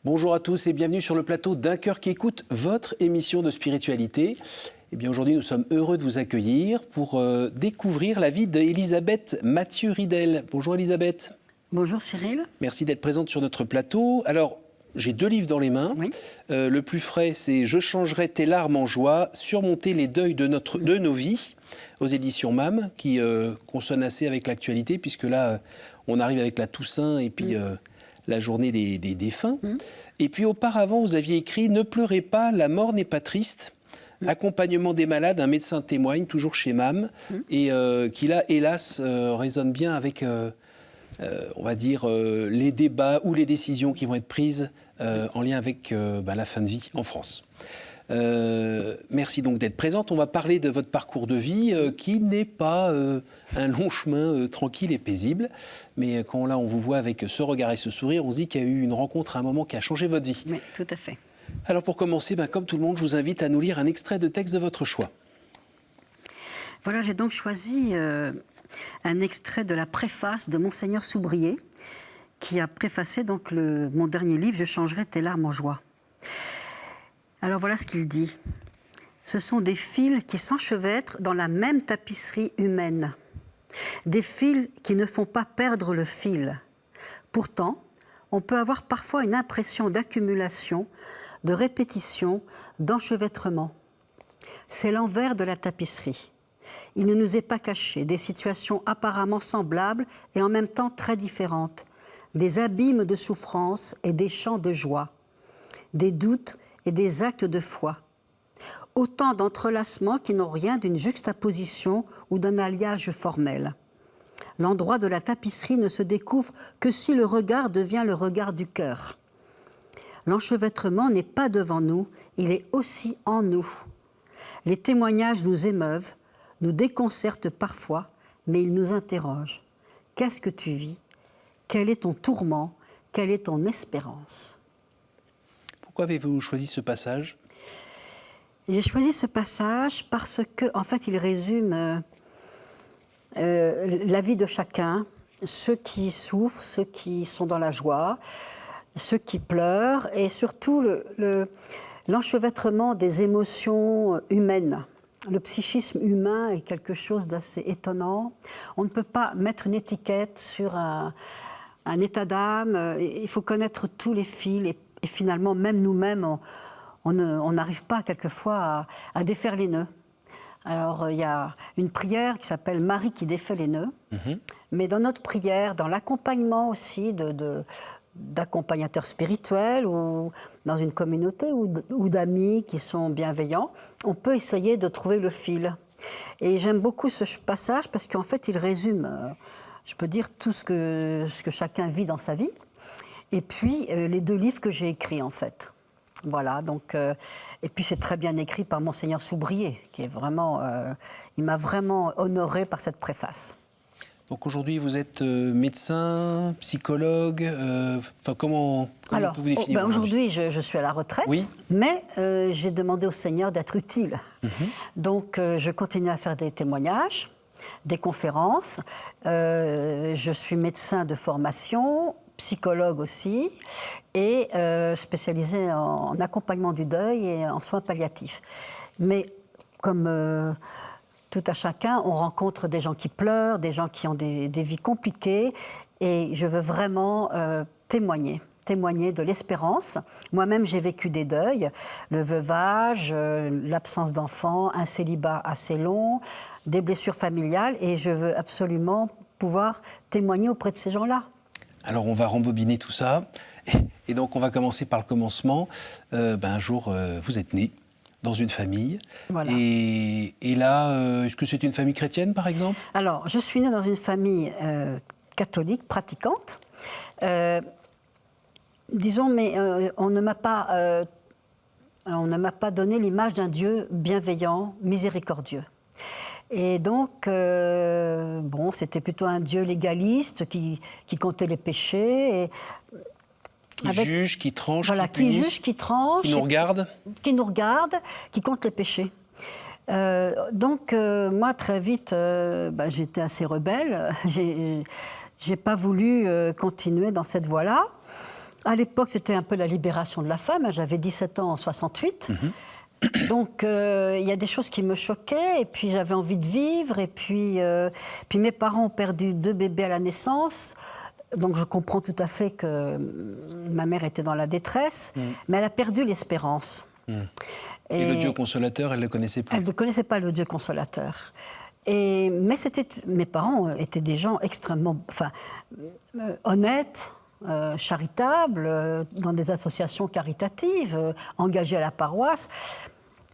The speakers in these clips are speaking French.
Bonjour à tous et bienvenue sur le plateau d'Un cœur qui écoute, votre émission de spiritualité. Eh bien aujourd'hui, nous sommes heureux de vous accueillir pour découvrir la vie d'Elisabeth Mathieu-Ridel. Bonjour Elisabeth. Bonjour Cyril. Merci d'être présente sur notre plateau. Alors, j'ai 2 livres dans les mains. Oui. Le plus frais, c'est « Je changerai tes larmes en joie, surmonter les deuils de nos vies » aux éditions MAM, qui consonnent assez avec l'actualité, puisque là, on arrive avec la Toussaint et puis la journée des défunts. Et puis auparavant, vous aviez écrit « Ne pleurez pas, la mort n'est pas triste ». Accompagnement des malades, un médecin témoigne, toujours chez MAM, et qui là, hélas, résonne bien avec, on va dire, les débats ou les décisions qui vont être prises en lien avec la fin de vie en France. Merci donc d'être présente. On va parler de votre parcours de vie qui n'est pas un long chemin tranquille et paisible. Mais quand là, on vous voit avec ce regard et ce sourire, on se dit qu'il y a eu une rencontre à un moment qui a changé votre vie. Oui, tout à fait. Alors pour commencer, comme tout le monde, je vous invite à nous lire un extrait de texte de votre choix. Voilà, j'ai donc choisi un extrait de la préface de Monseigneur Soubrier, qui a préfacé donc mon dernier livre « Je changerai tes larmes en joie ». Alors voilà ce qu'il dit. Ce sont des fils qui s'enchevêtrent dans la même tapisserie humaine. Des fils qui ne font pas perdre le fil. Pourtant, on peut avoir parfois une impression d'accumulation, de répétition, d'enchevêtrement. C'est l'envers de la tapisserie. Il ne nous est pas caché des situations apparemment semblables et en même temps très différentes, des abîmes de souffrance et des champs de joie, des doutes et des actes de foi. Autant d'entrelacements qui n'ont rien d'une juxtaposition ou d'un alliage formel. L'endroit de la tapisserie ne se découvre que si le regard devient le regard du cœur. L'enchevêtrement n'est pas devant nous, il est aussi en nous. Les témoignages nous émeuvent, nous déconcertent parfois, mais ils nous interrogent. Qu'est-ce que tu vis? Quel est ton tourment? Quelle est ton espérance? Pourquoi avez-vous choisi ce passage? J'ai choisi ce passage parce que, en fait, il résume la vie de chacun, ceux qui souffrent, ceux qui sont dans la joie, ceux qui pleurent, et surtout l'enchevêtrement des émotions humaines. Le psychisme humain est quelque chose d'assez étonnant. On ne peut pas mettre une étiquette sur un état d'âme. Il faut connaître tous les fils, et finalement, même nous-mêmes, on n'arrive pas quelquefois à défaire les nœuds. Alors, il y a une prière qui s'appelle « Marie qui défait les nœuds ». Mais dans notre prière, dans l'accompagnement aussi d'accompagnateurs spirituels ou dans une communauté ou d'amis qui sont bienveillants, on peut essayer de trouver le fil. Et j'aime beaucoup ce passage parce qu'en fait, il résume, je peux dire, tout ce que chacun vit dans sa vie. Et puis, les 2 livres que j'ai écrits, en fait. Voilà, donc, et puis c'est très bien écrit par Monseigneur Soubrier, qui est vraiment, il m'a vraiment honoré par cette préface. Donc aujourd'hui, vous êtes médecin, psychologue, comment vous définir aujourd'hui, je suis à la retraite, oui. Mais j'ai demandé au Seigneur d'être utile. Donc je continue à faire des témoignages, des conférences. Je suis médecin de formation, psychologue aussi, et spécialisée en accompagnement du deuil et en soins palliatifs. Mais comme tout à chacun, on rencontre des gens qui pleurent, des gens qui ont des vies compliquées, et je veux vraiment témoigner de l'espérance. Moi-même, j'ai vécu des deuils, le veuvage, l'absence d'enfants, un célibat assez long, des blessures familiales, et je veux absolument pouvoir témoigner auprès de ces gens-là. Alors, on va rembobiner tout ça, et donc on va commencer par le commencement. Un jour, vous êtes né dans une famille. Voilà. Et là, est-ce que c'est une famille chrétienne, par exemple? Alors, je suis née dans une famille catholique, pratiquante. Disons, mais on ne m'a pas donné l'image d'un Dieu bienveillant, miséricordieux. Et donc, c'était plutôt un Dieu légaliste qui comptait les péchés. Et qui juge, qui tranche, voilà, qui punit, qui juge, qui tranche, qui nous regarde, qui compte les péchés. Moi, très vite, j'étais assez rebelle. J'ai pas voulu continuer dans cette voie-là. À l'époque, c'était un peu la libération de la femme. J'avais 17 ans en 68. Donc, il y a des choses qui me choquaient. Et puis, j'avais envie de vivre. Et puis mes parents ont perdu 2 bébés à la naissance. Donc, je comprends tout à fait que ma mère était dans la détresse. Mais elle a perdu l'espérance. Et le Dieu consolateur, elle ne le connaissait plus? Elle ne connaissait pas le Dieu consolateur. Mais mes parents étaient des gens extrêmement honnêtes, charitables, dans des associations caritatives, engagés à la paroisse.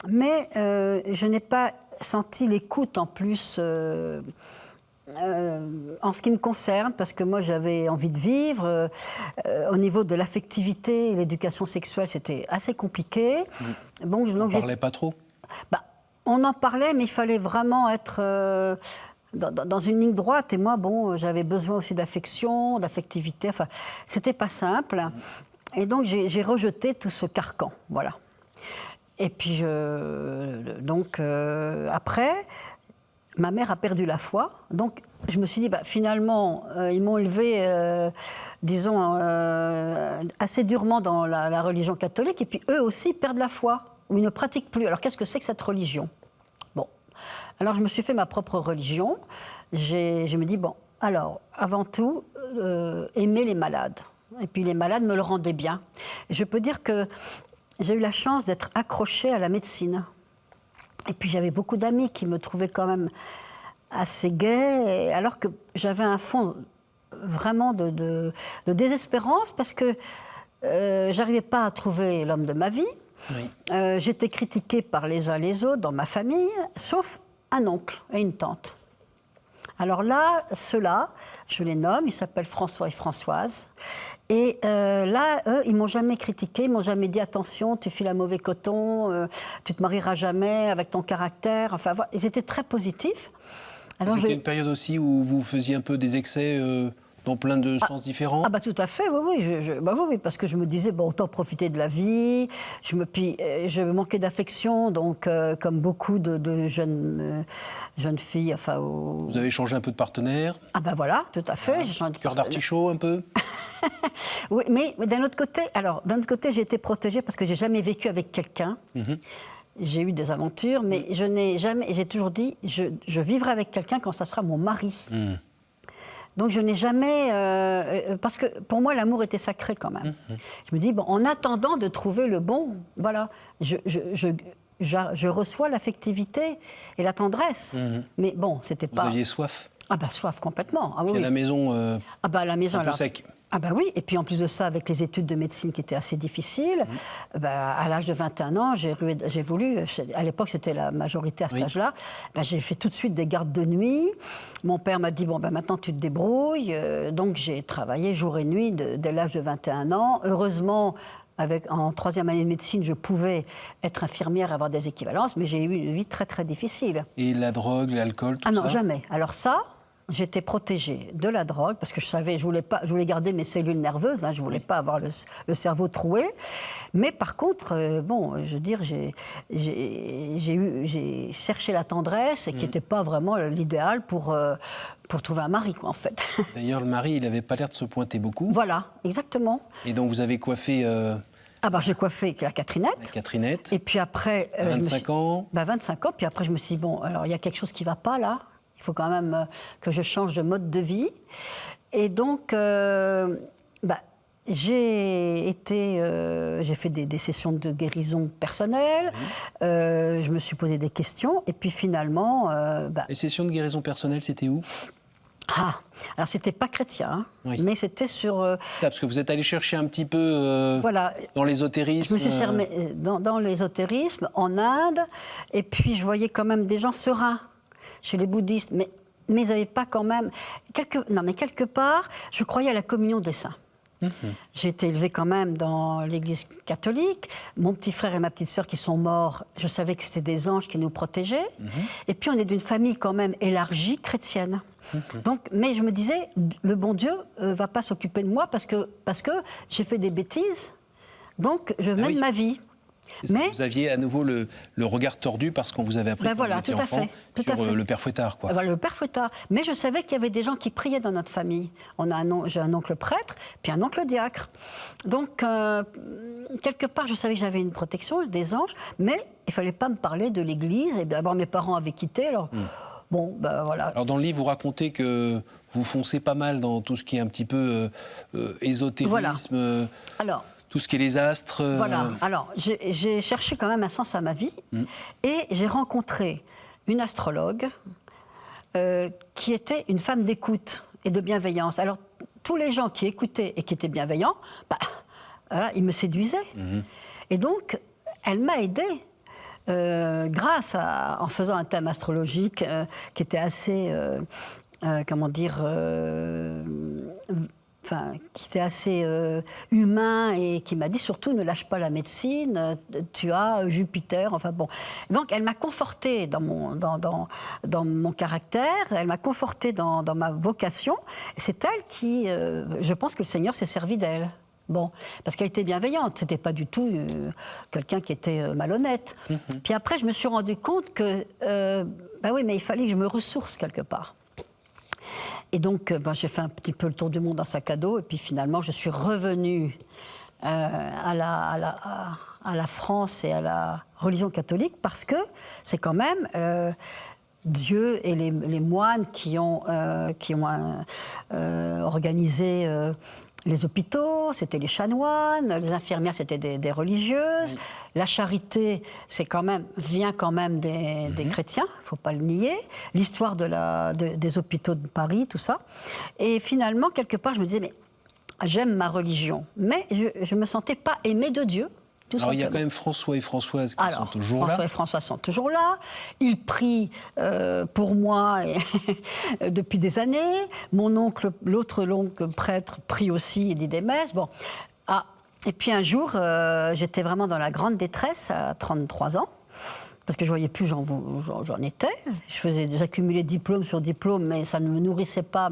Mais je n'ai pas senti l'écoute en plus en ce qui me concerne, parce que moi j'avais envie de vivre. Au niveau de l'affectivité et l'éducation sexuelle, c'était assez compliqué. On ne parlait pas trop? On en parlait, mais il fallait vraiment être dans une ligne droite. Et moi, j'avais besoin aussi d'affection, d'affectivité. Enfin, c'était pas simple. Et donc, j'ai rejeté tout ce carcan. Voilà. Et puis, après, ma mère a perdu la foi. Donc, je me suis dit, finalement, ils m'ont élevé, disons, assez durement dans la religion catholique. Et puis, eux aussi perdent la foi, ou ils ne pratiquent plus. Alors, qu'est-ce que c'est que cette religion? Bon. Alors, je me suis fait ma propre religion. Je me dis, alors, avant tout, aimer les malades. Et puis, les malades me le rendaient bien. Et je peux dire que j'ai eu la chance d'être accrochée à la médecine. Et puis, j'avais beaucoup d'amis qui me trouvaient quand même assez gaie, alors que j'avais un fond vraiment de désespérance, parce que j'arrivais pas à trouver l'homme de ma vie. Oui. J'étais critiquée par les uns les autres dans ma famille, sauf un oncle et une tante. Alors là, ceux-là, je les nomme, ils s'appellent François et Françoise. Et là, eux, ils m'ont jamais critiqué, ils m'ont jamais dit attention, tu files un mauvais coton, tu te marieras jamais avec ton caractère. Enfin, voilà, ils étaient très positifs. C'était une période aussi où vous faisiez un peu des excès dans plein de sens différents? Tout à fait, oui, parce que je me disais, autant profiter de la vie. Je manquais d'affection, donc comme beaucoup de jeunes filles. Vous avez changé un peu de partenaire? Voilà, tout à fait. J'ai changé de cœur d'artichaut un peu? Oui, mais d'un autre côté, j'ai été protégée parce que j'ai jamais vécu avec quelqu'un. J'ai eu des aventures, mais j'ai toujours dit, je vivrai avec quelqu'un quand ça sera mon mari. Donc je n'ai jamais... parce que pour moi, l'amour était sacré quand même. Je me dis, en attendant de trouver le bon, voilà, je reçois l'affectivité et la tendresse. Mais c'était pas... Vous aviez soif? Soif complètement. Puis à la maison, la maison un peu sec. Oui, et puis en plus de ça, avec les études de médecine qui étaient assez difficiles, à l'âge de 21 ans, j'ai voulu, à l'époque c'était la majorité à cet âge-là, j'ai fait tout de suite des gardes de nuit. Mon père m'a dit, maintenant tu te débrouilles. Donc j'ai travaillé jour et nuit dès l'âge de 21 ans. Heureusement, en 3e année de médecine, je pouvais être infirmière et avoir des équivalences, mais j'ai eu une vie très très difficile. Et la drogue, l'alcool, tout ça? Non, jamais. Alors ça... J'étais protégée de la drogue parce que je voulais garder mes cellules nerveuses, je ne voulais pas avoir le cerveau troué. Mais par contre, j'ai cherché la tendresse et qui n'était pas vraiment l'idéal pour trouver un mari, en fait. D'ailleurs, le mari, il n'avait pas l'air de se pointer beaucoup. Voilà, exactement. Et donc, vous avez coiffé... j'ai coiffé avec la Catherinette. La Catherinette. Et puis après... 25 ans. 25 ans. Puis après, je me suis dit, alors il y a quelque chose qui ne va pas là. Il faut quand même que je change de mode de vie. Et donc, j'ai fait des sessions de guérison personnelle. Je me suis posé des questions. Et puis finalement... Les sessions de guérison personnelle, c'était où? Alors c'était pas chrétien, mais c'était sur... Ça, parce que vous êtes allé chercher un petit peu dans l'ésotérisme. Je me suis fermée dans l'ésotérisme, en Inde. Et puis je voyais quand même des gens sereins chez les bouddhistes, mais ils n'avaient pas quand même... quelque part, je croyais à la communion des saints. J'ai été élevée quand même dans l'église catholique. Mon petit frère et ma petite sœur qui sont morts, je savais que c'était des anges qui nous protégeaient. Et puis on est d'une famille quand même élargie, chrétienne. Donc, mais je me disais, le bon Dieu ne va pas s'occuper de moi parce que j'ai fait des bêtises, donc je mène ma vie. Mais vous aviez à nouveau le regard tordu parce qu'on vous avait appris Ben quand voilà, vous étiez tout à enfant fait, tout à sur fait. le père Fouettard, quoi. Le père Fouettard. Mais je savais qu'il y avait des gens qui priaient dans notre famille. J'ai un oncle prêtre, puis un oncle diacre. Donc, quelque part, je savais que j'avais une protection, des anges, mais il ne fallait pas me parler de l'église. Et d'abord, mes parents avaient quitté, alors... Bon, ben voilà. Alors dans le livre, vous racontez que vous foncez pas mal dans tout ce qui est un petit peu ésotérisme, Voilà. Alors, tout ce qui est les astres. Voilà. Alors, j'ai cherché quand même un sens à ma vie et j'ai rencontré une astrologue qui était une femme d'écoute et de bienveillance. Alors, tous les gens qui écoutaient et qui étaient bienveillants, voilà, ils me séduisaient. Et donc, elle m'a aidée. En faisant un thème astrologique qui était assez, qui était assez humain et qui m'a dit surtout ne lâche pas la médecine, tu as Jupiter, enfin bon. Donc elle m'a confortée dans mon caractère, elle m'a confortée dans ma vocation. Et c'est elle qui, je pense que le Seigneur s'est servi d'elle. Bon, parce qu'elle était bienveillante, c'était pas du tout quelqu'un qui était malhonnête. Puis après, je me suis rendu compte que, oui, mais il fallait que je me ressource quelque part. Et donc, j'ai fait un petit peu le tour du monde en sac à dos, et puis finalement, je suis revenue à la France et à la religion catholique, parce que c'est quand même Dieu et les moines qui ont organisé les hôpitaux, c'était les chanoines, les infirmières, c'était des religieuses. La charité, vient quand même des chrétiens, il ne faut pas le nier. L'histoire des hôpitaux de Paris, tout ça. Et finalement, quelque part, je me disais, mais j'aime ma religion. Mais je ne me sentais pas aimée de Dieu. Alors, il y a quand même François et Françoise qui sont toujours là. François et Françoise sont toujours là. Ils prient pour moi depuis des années. Mon oncle, l'autre oncle prêtre, prie aussi et dit des messes. Bon. Et puis un jour, j'étais vraiment dans la grande détresse à 33 ans. Parce que je ne voyais plus, j'en étais. J'accumulais diplôme sur diplôme, mais ça ne me nourrissait pas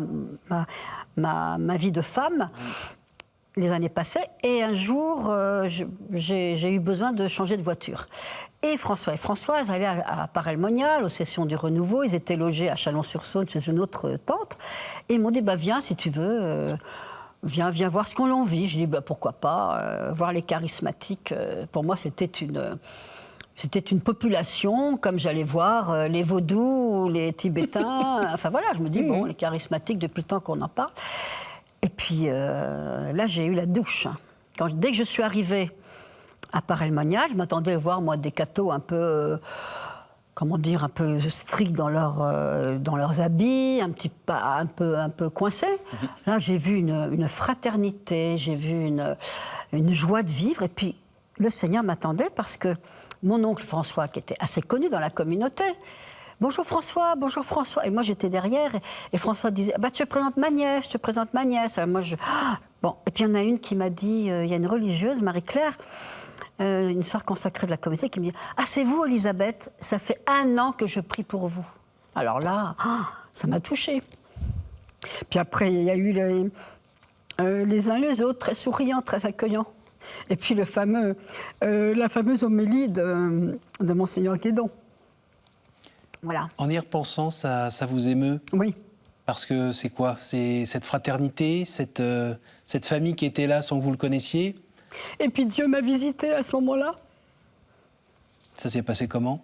ma vie de femme. Les années passaient, et un jour, j'ai eu besoin de changer de voiture. Et François et Françoise allaient à Paray-le-Monial, aux sessions du Renouveau. Ils étaient logés à Chalon-sur-Saône, chez une autre tante. Et ils m'ont dit, viens si tu veux, viens voir ce qu'on en vit. Je dis, pourquoi pas, voir les charismatiques. Pour moi, c'était une population, comme j'allais voir les vaudous, les Tibétains. Enfin voilà, je me dis, les charismatiques, depuis le temps qu'on en parle. Et puis là, j'ai eu la douche. Dès que je suis arrivée à Paray-le-Monial, je m'attendais à voir, moi, des cathos un peu, un peu stricts dans leurs habits, un peu coincés. Là, j'ai vu une fraternité, j'ai vu une joie de vivre. Et puis, le Seigneur m'attendait parce que mon oncle François, qui était assez connu dans la communauté, bonjour François, bonjour François. Et moi, j'étais derrière et François disait, je te présente ma nièce, je te présente ma nièce. Alors moi, Bon. Et puis, il y en a une qui m'a dit, il y a une religieuse, Marie-Claire, une sœur consacrée de la communauté, qui me dit, c'est vous, Elisabeth, ça fait 1 an que je prie pour vous. Alors là, ça m'a touchée. Puis après, il y a eu les uns les autres, très souriants, très accueillants. Et puis la fameuse homélie de Monseigneur Guédon. Voilà. En y repensant, ça vous émeut? Oui. Parce que c'est quoi? C'est cette fraternité, cette famille qui était là sans que vous le connaissiez? Et puis Dieu m'a visité à ce moment-là. Ça s'est passé comment?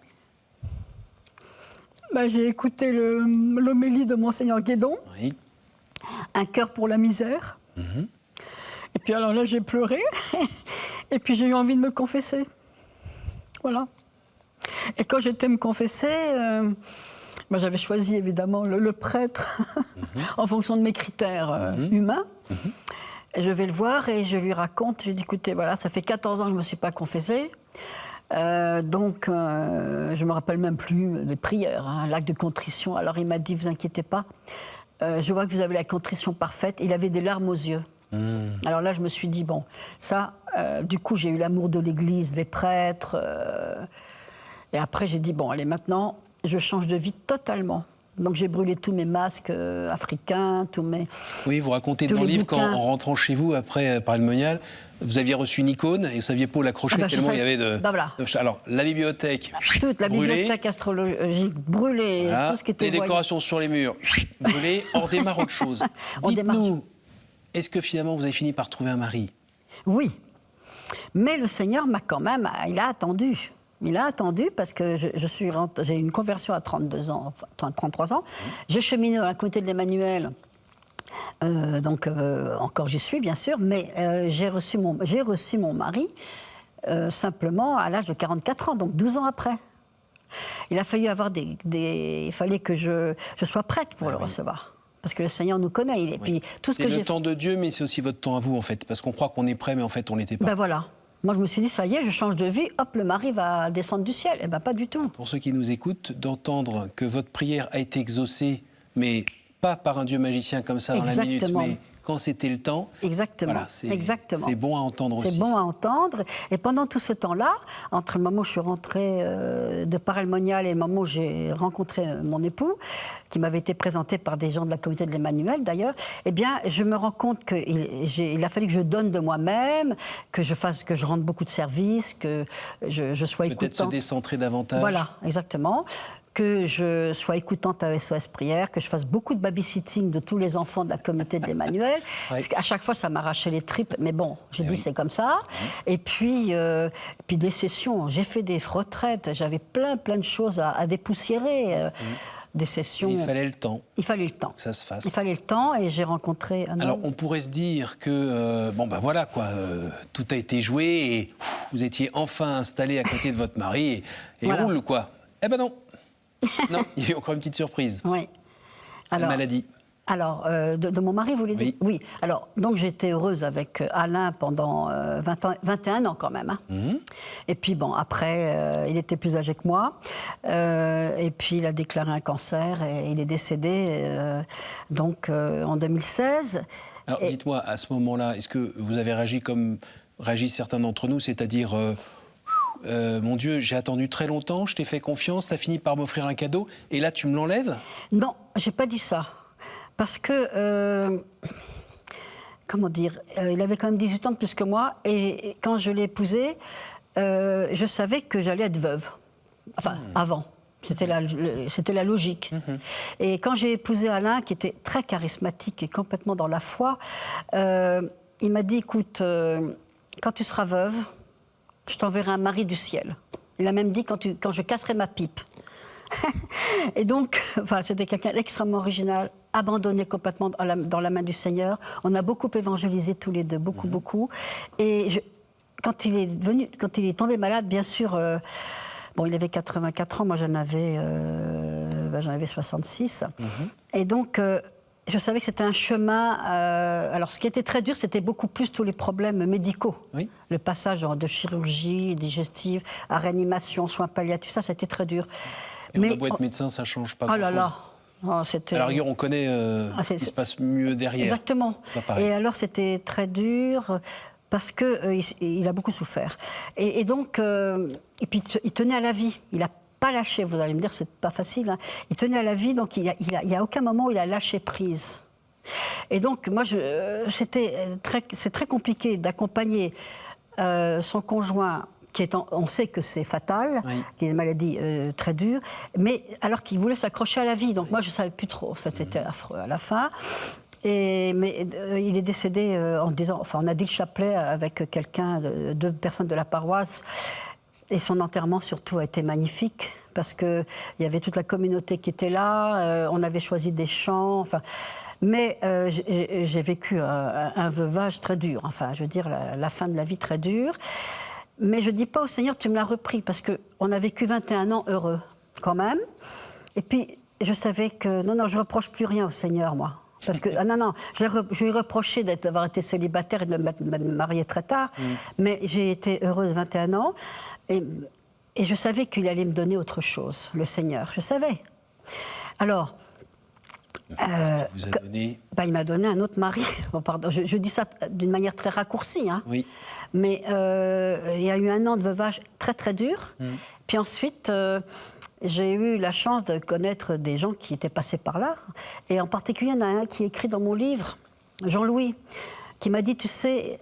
J'ai écouté l'homélie de Monseigneur Guédon. Oui. Un cœur pour la misère. Et puis alors là, j'ai pleuré. Et puis j'ai eu envie de me confesser. Voilà. Et quand j'étais me confesser, j'avais choisi évidemment le prêtre en fonction de mes critères humains. Et je vais le voir et je lui raconte, je lui dis, écoutez, voilà, ça fait 14 ans que je ne me suis pas confessée. Donc, je ne me rappelle même plus des prières, l'acte de contrition. Alors il m'a dit, vous inquiétez pas, je vois que vous avez la contrition parfaite. Il avait des larmes aux yeux. Alors là, je me suis dit, bon, ça, du coup, j'ai eu l'amour de l'Église, des prêtres. Et après, j'ai dit, bon, allez, maintenant, je change de vie totalement. Donc j'ai brûlé tous mes masques africains, tous mes... Oui, vous racontez tous dans le les livre qu'en bouquins. rentrant chez vous, après par le monial, vous aviez reçu une icône et vous ne saviez pas où l'accrocher tellement il y avait de... voilà. Alors, la bibliothèque Toute la brûlée, bibliothèque astrologique brûlée, voilà, tout ce qui était... les décorations sur les murs brûlées, on redémarre autre chose. On démarre. Dites-nous, est-ce que finalement vous avez fini par trouver un mari? Oui, mais le Seigneur m'a quand même... Il a attendu. Il a attendu parce que j'ai eu une conversion à 32 ans, enfin 33 ans. J'ai cheminé dans la communauté de l'Emmanuel. Encore j'y suis bien sûr, mais j'ai reçu mon mari simplement à l'âge de 44 ans, donc 12 ans après. Il a fallu avoir il fallait que je sois prête pour le recevoir. Parce que le Seigneur nous connaît. Et puis, tout ce c'est que le temps de Dieu, mais c'est aussi votre temps à vous, en fait. Parce qu'on croit qu'on est prêt, mais en fait, on n'était pas. Ben voilà. Moi, je me suis dit, ça y est, je change de vie, hop, le mari va descendre du ciel. Eh bien, pas du tout. Pour ceux qui nous écoutent, d'entendre que votre prière a été exaucée, mais pas par un Dieu magicien comme ça dans la minute, mais quand c'était le temps. Exactement. Voilà, Exactement. C'est bon à entendre aussi. C'est bon à entendre. Et pendant tout ce temps-là, entre le moment où je suis rentrée de Paray-le-Monial et le moment où j'ai rencontré mon époux, qui m'avait été présenté par des gens de la communauté de l'Emmanuel d'ailleurs, eh bien, je me rends compte qu'il a fallu que je donne de moi-même, que je rende beaucoup de services, que je sois écoutante. Peut-être se décentrer davantage. Voilà, exactement. Que je sois écoutante à SOS Prière, que je fasse beaucoup de babysitting de tous les enfants de la communauté de l'Emmanuel. Parce qu'à chaque fois, ça m'arrachait les tripes. Mais bon, j'ai dit, c'est comme ça. Et puis des sessions. J'ai fait des retraites. J'avais plein de choses à dépoussiérer. Des sessions. Il fallait le temps. Il fallait le temps. Que ça se fasse. Il fallait le temps et j'ai rencontré un homme. Alors, on pourrait se dire que, voilà, quoi, tout a été joué et vous étiez enfin installé à côté de votre mari et Voilà. roule, quoi. Eh ben non. Non, il y a eu encore une petite surprise. Oui. La maladie. Alors, de mon mari, vous voulez dire? Oui. Alors, donc j'étais heureuse avec Alain pendant 21 ans quand même. Hein. Et puis bon, après, il était plus âgé que moi. Et puis il a déclaré un cancer et il est décédé en 2016. Alors dites-moi, à ce moment-là, est-ce que vous avez réagi comme réagissent certains d'entre nous, c'est-à-dire... mon Dieu, j'ai attendu très longtemps, je t'ai fait confiance, t'as fini par m'offrir un cadeau, et là tu me l'enlèves? Non, j'ai pas dit ça. Parce que, comment dire, il avait quand même 18 ans de plus que moi, et quand je l'ai épousé, je savais que j'allais être veuve. Enfin, avant. C'était la logique. Et quand j'ai épousé Alain, qui était très charismatique et complètement dans la foi, il m'a dit, écoute, quand tu seras veuve, je t'enverrai un mari du ciel. Il a même dit quand je casserai ma pipe. Et donc, c'était quelqu'un d'extrêmement original, abandonné complètement dans la main du Seigneur. On a beaucoup évangélisé tous les deux, beaucoup. Et quand il est tombé malade, bien sûr, il avait 84 ans, moi j'en avais 66. Et donc, je savais que c'était un chemin... alors, ce qui était très dur, c'était beaucoup plus tous les problèmes médicaux. Oui. Le passage de chirurgie digestive à réanimation, soins palliatifs, ça a été très dur. Mais on a beau être médecin, ça ne change pas grand-chose. Oh là là. À la rigueur, on connaît ce qui se passe mieux derrière. Exactement. Et alors, c'était très dur parce qu'il a beaucoup souffert. Et donc, et puis, il tenait à la vie. Il a pas lâché, vous allez me dire, c'est pas facile. Hein. Il tenait à la vie, donc il y a aucun moment où il a lâché prise. Et donc, moi, c'est très compliqué d'accompagner son conjoint, on sait que c'est fatal, qui est une maladie très dure, mais alors qu'il voulait s'accrocher à la vie. Donc moi, je ne savais plus trop. En fait, c'était affreux à la fin. Mais il est décédé en disant... Enfin, on a dit le chapelet avec deux personnes de la paroisse. Et son enterrement, surtout, a été magnifique, parce qu'il y avait toute la communauté qui était là, on avait choisi des chants, enfin... Mais j'ai vécu un veuvage très dur, enfin, je veux dire, la fin de la vie très dure. Mais je ne dis pas au Seigneur, tu me l'as repris, parce qu'on a vécu 21 ans heureux, quand même. Et puis, je savais que... Non, je ne reproche plus rien au Seigneur, moi. Parce que, je lui ai reproché d'avoir été célibataire et de me marier très tard, mais j'ai été heureuse 21 ans, et je savais qu'il allait me donner autre chose, le Seigneur, je savais. Alors, vous a donné... il m'a donné un autre mari. Bon, pardon, je dis ça d'une manière très raccourcie, hein. Oui. Mais il y a eu 1 an de veuvage très très dur, puis ensuite... J'ai eu la chance de connaître des gens qui étaient passés par là. Et en particulier, il y en a un qui écrit dans mon livre, Jean-Louis, qui m'a dit, tu sais,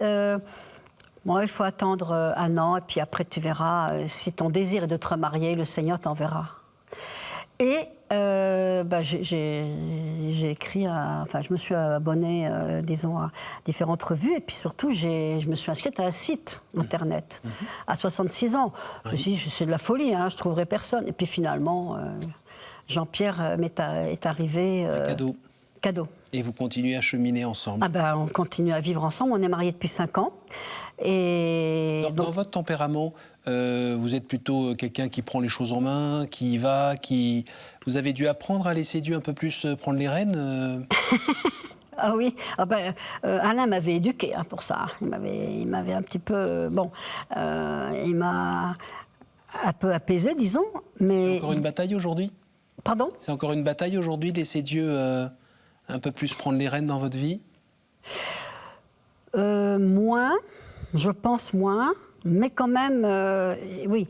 bon, il faut attendre 1 an, et puis après tu verras, si ton désir est de te remarier, le Seigneur t'enverra. Et j'ai écrit, enfin je me suis abonnée, disons, à différentes revues, et puis surtout je me suis inscrite à un site internet à 66 ans. Je me suis dit, c'est de la folie, hein, je ne trouverai personne. Et puis finalement, Jean-Pierre est arrivé. Cadeau. Cadeau. Et vous continuez à cheminer ensemble. On continue à vivre ensemble, on est mariés depuis 5 ans. Et dans votre tempérament, vous êtes plutôt quelqu'un qui prend les choses en main, qui y va, qui... Vous avez dû apprendre à laisser Dieu un peu plus prendre les rênes Ah oui, Alain m'avait éduqué pour ça. Il m'avait un petit peu... il m'a un peu apaisé, disons, mais... C'est encore une bataille aujourd'hui ? Pardon ? C'est encore une bataille aujourd'hui, de laisser Dieu un peu plus prendre les rênes dans votre vie ? Moins, je pense moins, mais quand même, oui.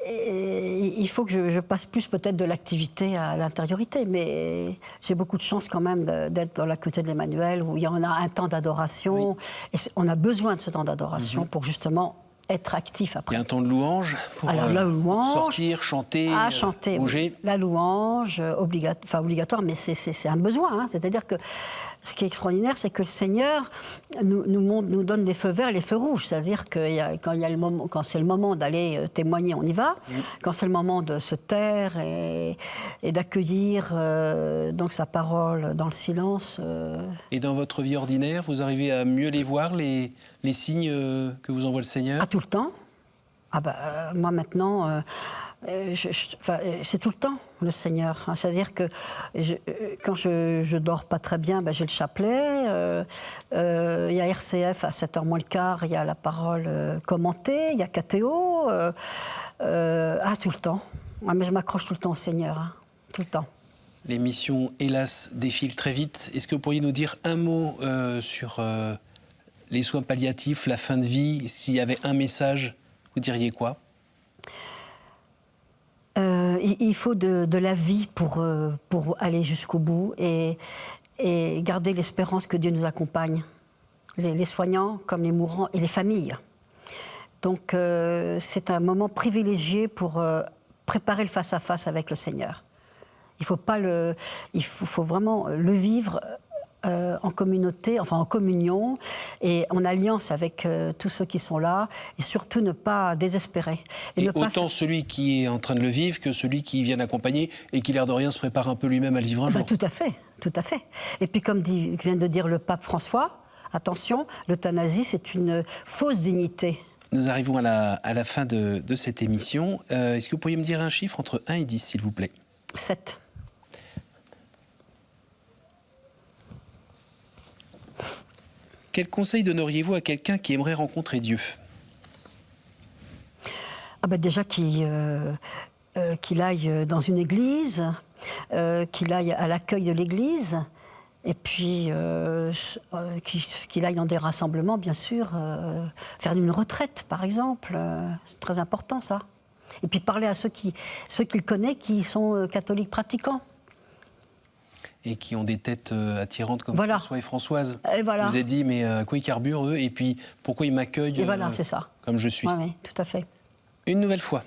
Et il faut que je passe plus peut-être de l'activité à l'intériorité, mais j'ai beaucoup de chance quand même d'être dans la côté de l'Emmanuel, où il y en a un temps d'adoration, et on a besoin de ce temps d'adoration pour justement être actif après. Il y a un temps de louange pour la louange, sortir, chanter, bouger. La louange, obligatoire, mais c'est un besoin. Hein. C'est-à-dire que ce qui est extraordinaire, c'est que le Seigneur nous donne des feux verts et les feux rouges. C'est-à-dire que quand c'est le moment d'aller témoigner, on y va. Quand c'est le moment de se taire et d'accueillir donc sa parole dans le silence. Et dans votre vie ordinaire, vous arrivez à mieux les voir, les signes que vous envoie le Seigneur ? Tout le temps. Moi maintenant, c'est tout le temps le Seigneur. C'est-à-dire que quand je dors pas très bien, j'ai le chapelet. Il y a RCF à 7h moins le quart, il y a la parole commentée, il y a KTO. Tout le temps. Mais je m'accroche tout le temps au Seigneur, hein, tout le temps. L'émission, hélas, défile très vite. Est-ce que vous pourriez nous dire un mot sur les soins palliatifs, la fin de vie? S'il y avait un message, vous diriez quoi? Il faut de la vie pour aller jusqu'au bout et garder l'espérance que Dieu nous accompagne. Les soignants comme les mourants et les familles. Donc c'est un moment privilégié pour préparer le face-à-face avec le Seigneur. Il faut vraiment le vivre en communauté, enfin en communion et en alliance avec tous ceux qui sont là et surtout ne pas désespérer. Et autant celui qui est en train de le vivre que celui qui vient d'accompagner et qui, l'air de rien, se prépare un peu lui-même à le vivre un jour. Tout à fait, tout à fait. Et puis comme vient de dire le pape François, attention, l'euthanasie c'est une fausse dignité. Nous arrivons à la fin de cette émission. Est-ce que vous pourriez me dire un chiffre entre 1 et 10, s'il vous plaît? 7. Quel conseil donneriez-vous à quelqu'un qui aimerait rencontrer Dieu? Déjà qu'il aille dans une église, qu'il aille à l'accueil de l'église, et puis qu'il aille dans des rassemblements, bien sûr, faire une retraite, par exemple. C'est très important, ça. Et puis parler à ceux qu'il connaît qui sont catholiques pratiquants. Et qui ont des têtes attirantes comme François et Françoise. Et voilà. Vous avez dit, mais à quoi ils carburent, eux? Et puis, pourquoi ils m'accueillent c'est ça. Comme je suis? Oui, tout à fait. Une nouvelle fois.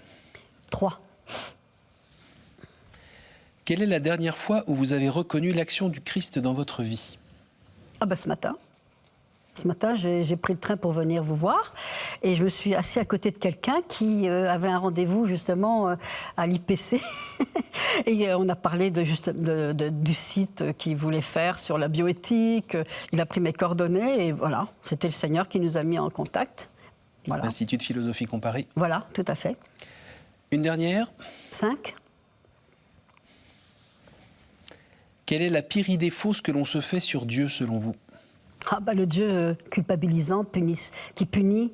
3. Quelle est la dernière fois où vous avez reconnu l'action du Christ dans votre vie? Ce matin. Ce matin, j'ai pris le train pour venir vous voir et je me suis assis à côté de quelqu'un qui avait un rendez-vous justement à l'IPC et on a parlé du site qu'il voulait faire sur la bioéthique. Il a pris mes coordonnées et voilà, c'était le Seigneur qui nous a mis en contact. Voilà. L'Institut de philosophie comparée. Voilà, tout à fait. Une dernière? 5. Quelle est la pire idée fausse que l'on se fait sur Dieu, selon vous? Le Dieu culpabilisant, qui punit,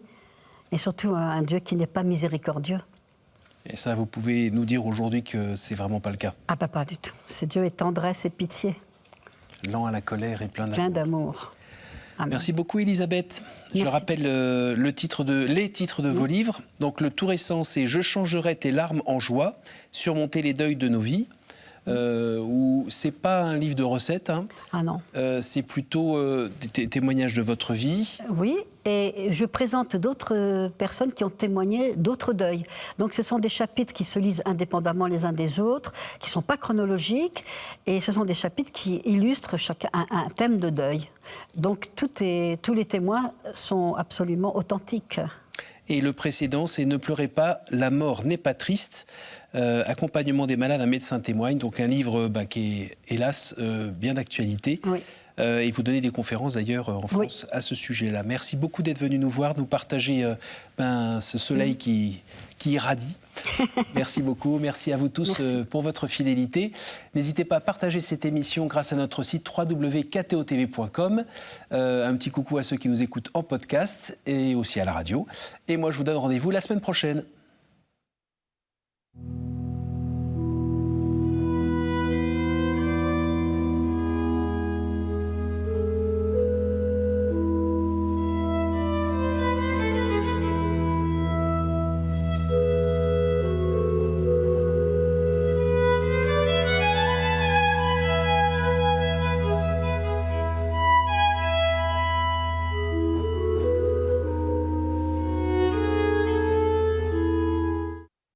et surtout un Dieu qui n'est pas miséricordieux. Et ça, vous pouvez nous dire aujourd'hui que c'est vraiment pas le cas? Pas du tout. Ce Dieu est tendresse et pitié. Lent à la colère et plein d'amour. Plein d'amour. Amen. Merci beaucoup Elisabeth. Je Merci. rappelle les titres de vos livres. Donc le tout récent, c'est « Je changerai tes larmes en joie, surmonter les deuils de nos vies ». Où c'est pas un livre de recettes, hein. Ah non. C'est plutôt des témoignages de votre vie. Oui, et je présente d'autres personnes qui ont témoigné d'autres deuils. Donc ce sont des chapitres qui se lisent indépendamment les uns des autres, qui ne sont pas chronologiques, et ce sont des chapitres qui illustrent chacun un thème de deuil. Donc tous les témoins sont absolument authentiques. Et le précédent, c'est « Ne pleurez pas, la mort n'est pas triste ». Accompagnement des malades, un médecin témoigne. Donc un livre qui est, hélas, bien d'actualité. Oui. Et vous donnez des conférences d'ailleurs en France à ce sujet-là. Merci beaucoup d'être venu nous voir, de nous partager ce soleil qui irradie. Merci beaucoup. Merci à vous tous pour votre fidélité. N'hésitez pas à partager cette émission grâce à notre site www.ktotv.com. Un petit coucou à ceux qui nous écoutent en podcast et aussi à la radio. Et moi, je vous donne rendez-vous la semaine prochaine.